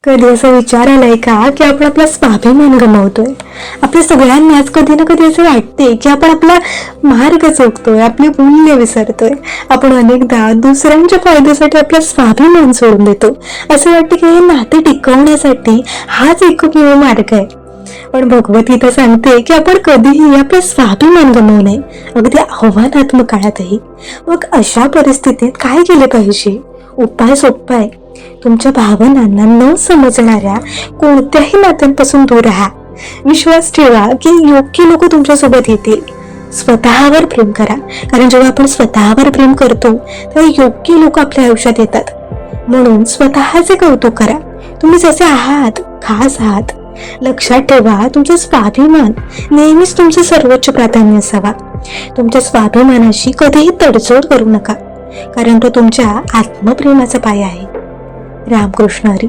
कधी असा विचार आलाय का की आपण आपला स्वाभिमान गमावतोय? आपल्या सगळ्यांनाच कधी ना कधी असं वाटते की आपण आपला मार्ग चुकतोय, आपली मूल्य विसरतोय. आपण अनेकदा दुसऱ्यांच्या फायद्यासाठी आपला स्वाभिमान सोडून देतो. असं वाटतं की हे नाते टिकवण्यासाठी हाच एकमेव मार्ग आहे. पण भगवद्गीता सांगते की आपण कधीही आपला स्वाभिमान गमावू नये, अगदी आव्हानात्मक काळातही. मग अशा परिस्थितीत काय केले पाहिजे? उपाय सोपा आहे. तुमच्या भावनांना न समजणाऱ्या कोणत्याही नात्यांपासून दूर राहा. विश्वास ठेवा की योग्य लोक तुमच्या सोबत येतील. स्वतःवर प्रेम करा, कारण जेव्हा आपण स्वतःवर प्रेम करतो तेव्हा योग्य लोक आपल्या आयुष्यात येतात. म्हणून स्वतःचे कौतुक करा. तुम्ही जसे आहात खास आहात. लक्षात ठेवा, तुमचा स्वाभिमान नेहमीच तुमचे सर्वोच्च प्राधान्य असावा. तुमच्या स्वाभिमानाशी कधीही तडजोड करू नका, कारण तो तुमच्या आत्मप्रेमाचा पाया आहे. रामकृष्ण हरी.